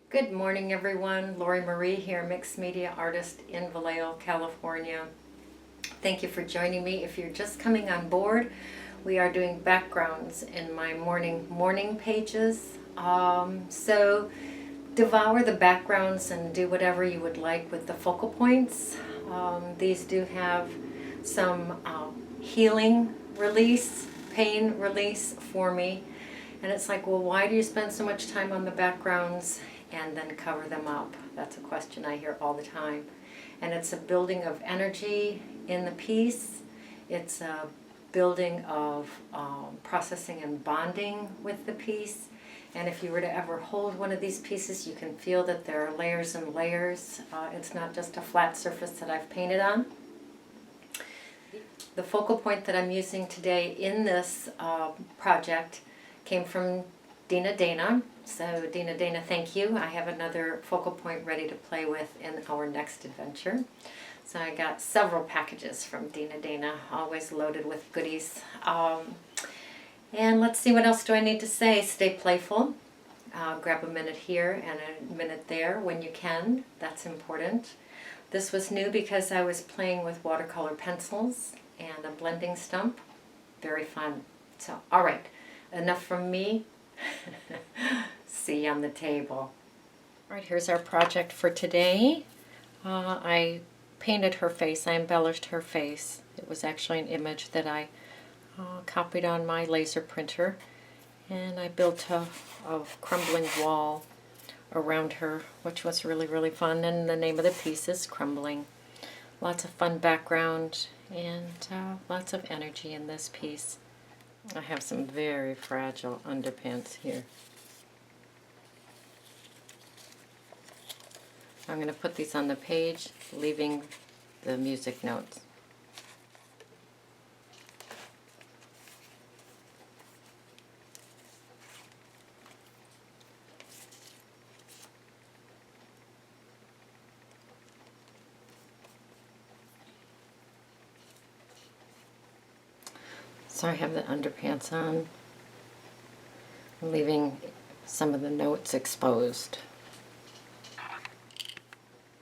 Good morning, everyone. Lori Marie here, mixed media artist in Vallejo, California. Thank you for joining me. If you're just coming on board, we are doing backgrounds in my Mourning pages. So devour the backgrounds and do whatever you would like with the focal points. These do have some healing release, pain release for me. And it's like, well, why do you spend so much time on the backgrounds and then cover them up? That's a question I hear all the time. And it's a building of energy in the piece. It's a building of processing and bonding with the piece. And if you were to ever hold one of these pieces, you can feel that there are layers and layers. It's not just a flat surface that I've painted on. The focal point that I'm using today in this project came from Dana. So Dana, thank you. I have another focal point ready to play with in our next adventure. So I got several packages from Dana, always loaded with goodies. And let's see, what else do I need to say? Stay playful. Grab a minute here and a minute there when you can. That's important. This was new because I was playing with watercolor pencils and a blending stump. Very fun. So, all right. Enough from me. See you on the table. All right, here's our project for today. I painted her face. I embellished her face. It was actually an image that I copied on my laser printer, and I built a crumbling wall around her, which was really fun. And the name of the piece is Crumbling. Lots of fun background and lots of energy in this piece. I have some very fragile underpants here. I'm going to put these on the page, leaving the music notes. So I have the underpants on, leaving some of the notes exposed.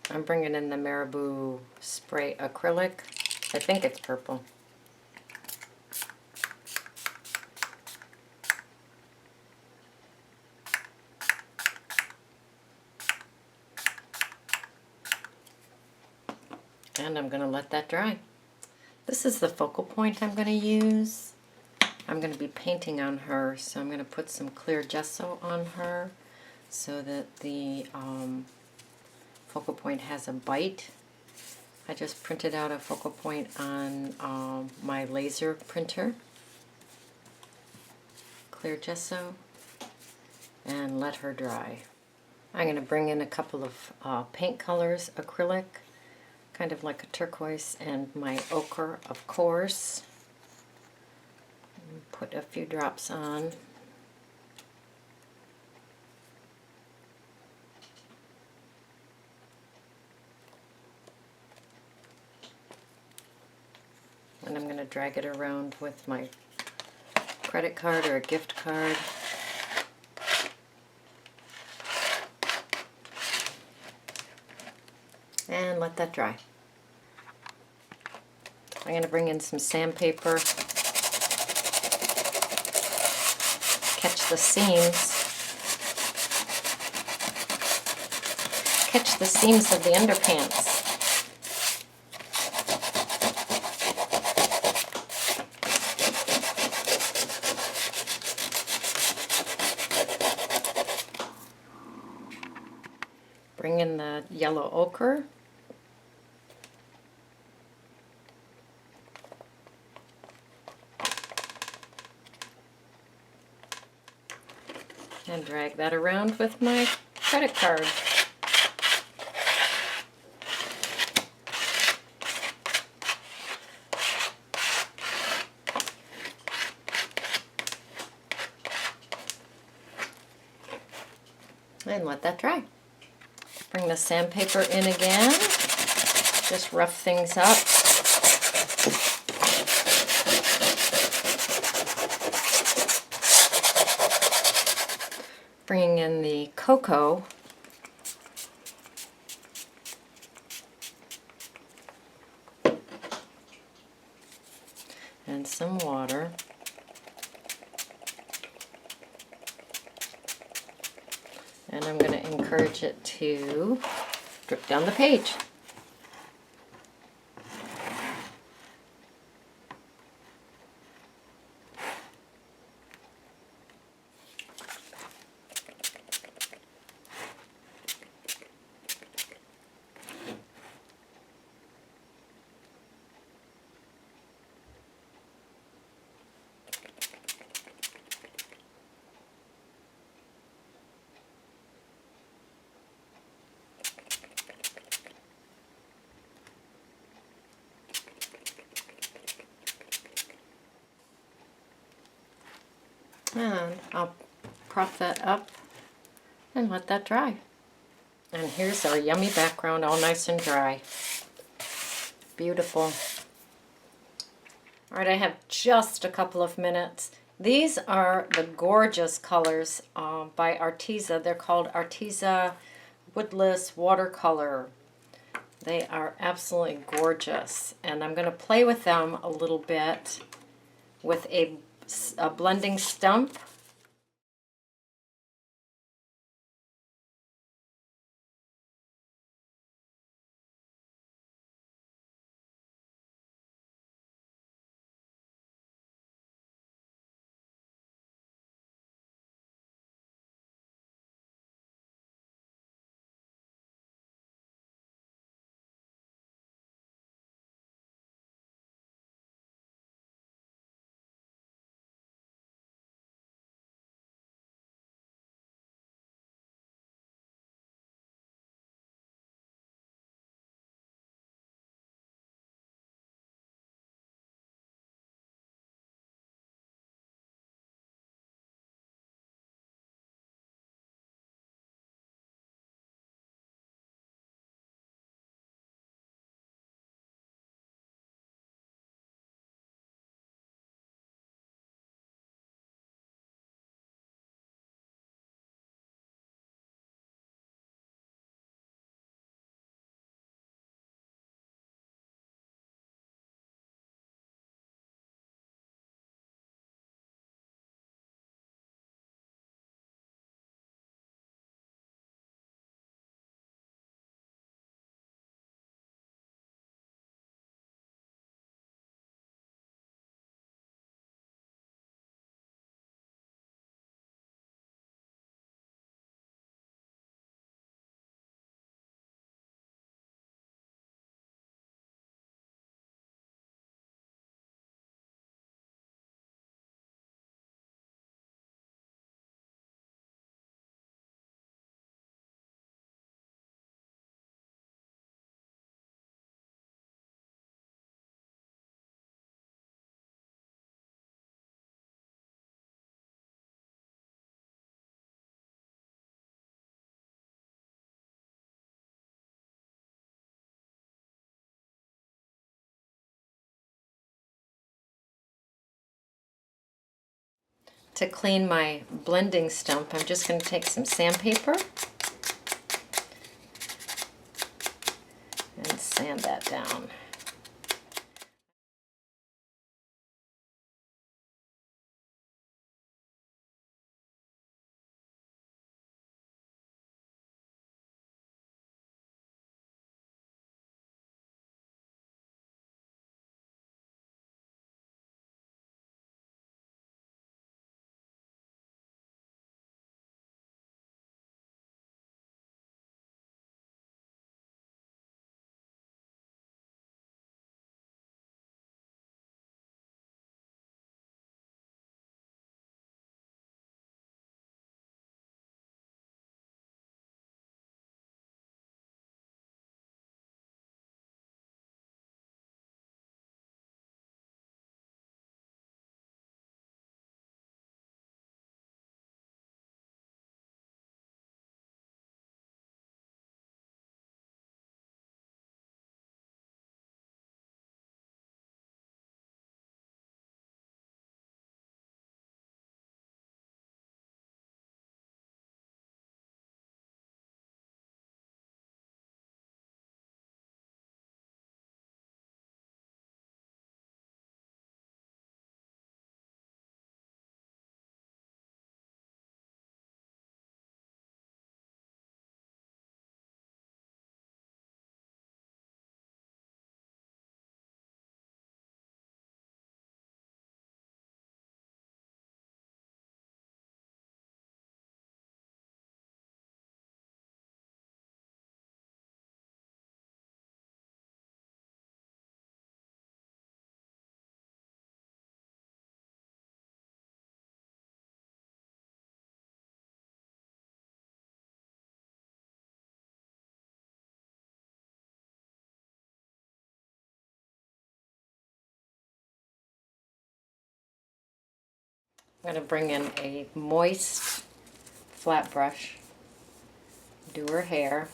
I'm bringing in the Marabou spray acrylic. I think it's purple. And I'm going to let that dry. This is the focal point I'm going to use. I'm going to be painting on her, so I'm going to put some clear gesso on her so that the focal point has a bite. I just printed out a focal point on my laser printer. Clear gesso and let her dry. I'm going to bring in a couple of paint colors, acrylic, kind of like a turquoise, and my ochre, of course. Put a few drops on. And I'm going to drag it around with my credit card or a gift card. And let that dry. I'm going to bring in some sandpaper. Catch the seams. Catch the seams of the underpants. Bring in the yellow ochre. And drag that around with my credit card. And let that dry. Bring the sandpaper in again. Just rough things up. Bringing in the cocoa and some water. And I'm going to encourage it to drip down the page. And I'll prop that up and let that dry. And here's our yummy background, all nice and dry. Beautiful. All right, I have just a couple of minutes. These are the gorgeous colors by Arteza. They're called Arteza Woodless Watercolor. They are absolutely gorgeous. And I'm going to play with them a little bit with a blending stump. To clean my blending stump, I'm just going to take some sandpaper and sand that down. I'm going to bring in a moist flat brush, do her hair.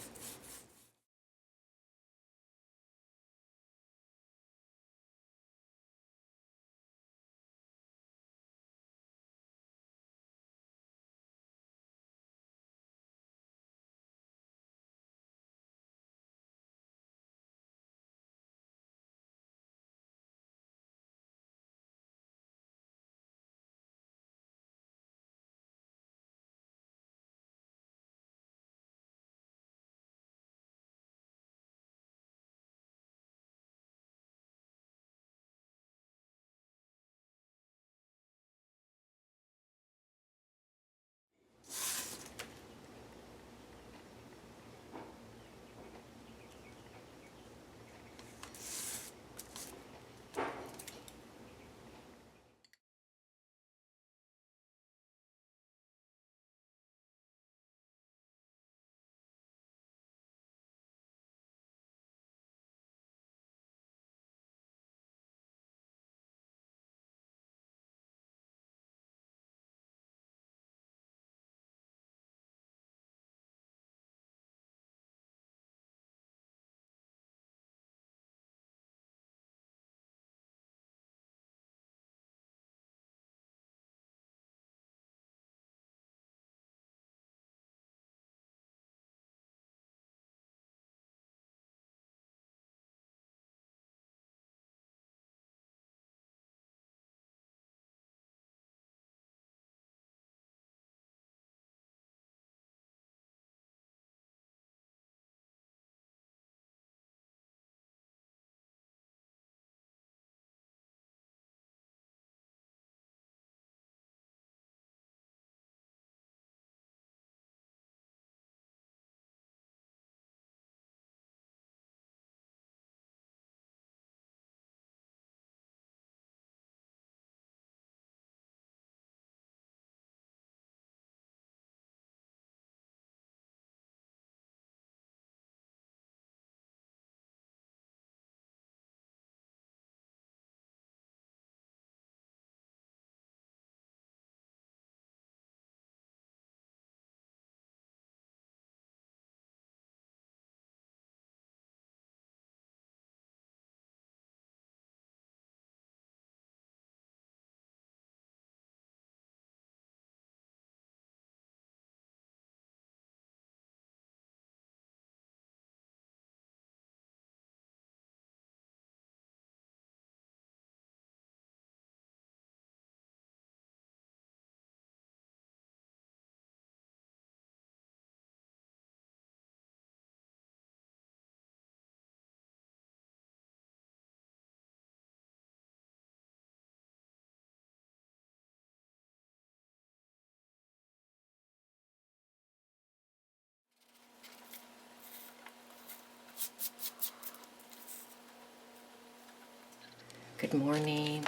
Good morning.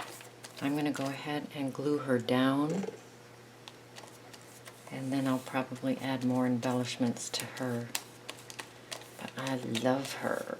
I'm going to go ahead and glue her down, and then I'll probably add more embellishments to her. But I love her.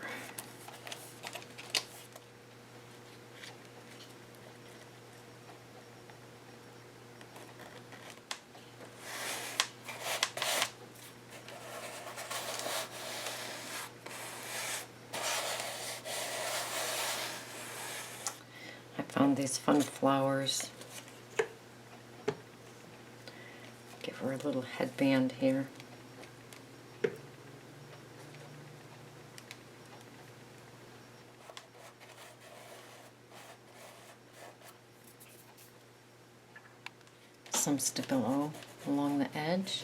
I found these fun flowers. Give her a little headband here. Some Stabilo along the edge.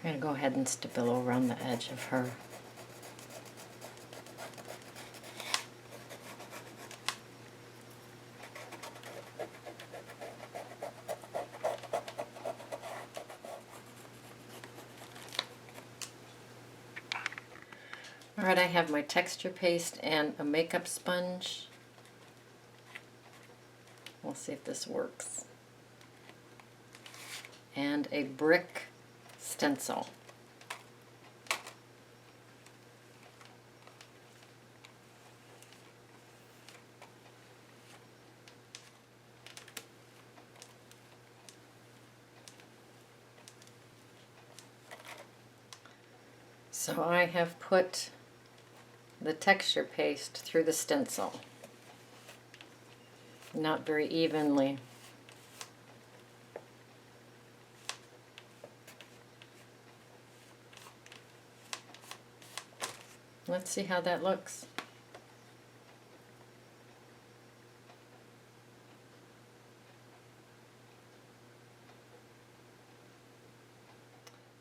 I'm going to go ahead and Stabilo around the edge of her. Alright, I have my texture paste and a makeup sponge. We'll see if this works. And a brick stencil. So I have put the texture paste through the stencil. Not very evenly. Let's see how that looks.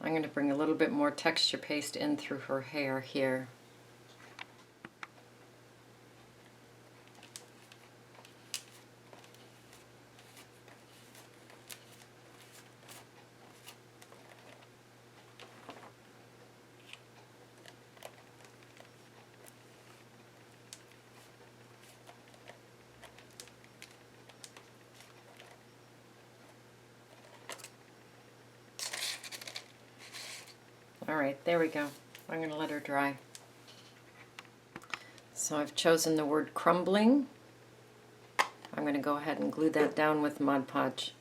I'm going to bring a little bit more texture paste in through her hair here. Alright, there we go. I'm going to let her dry. So I've chosen the word crumbling. I'm going to go ahead and glue that down with Mod Podge.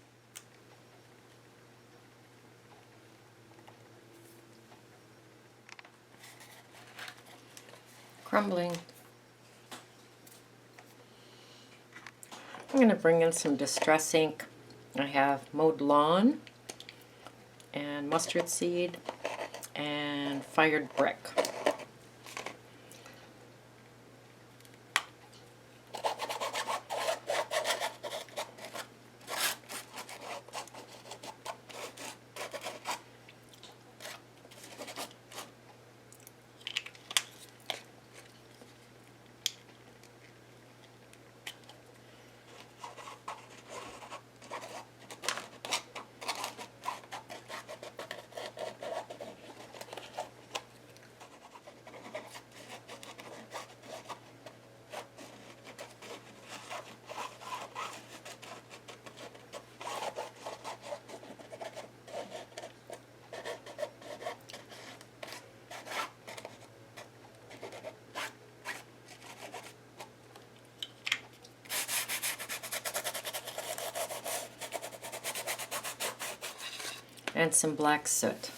Crumbling. I'm going to bring in some Distress ink. I have Mowed Lawn and Mustard Seed and Fired Brick. And some black soot.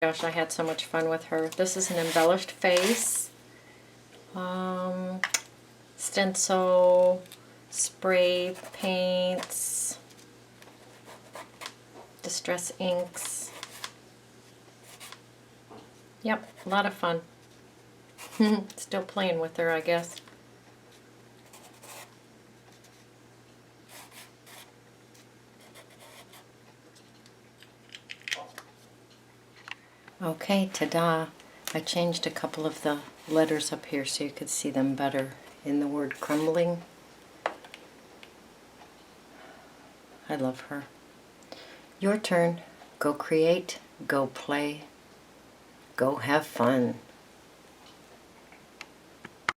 Gosh, I had so much fun with her. This is an embellished face. Stencil, spray paints, Distress inks. Yep, a lot of fun. Still playing with her, I guess. Okay, ta-da. I changed a couple of the letters up here so you could see them better in the word crumbling. I love her. Your turn. Go create, go play, go have fun.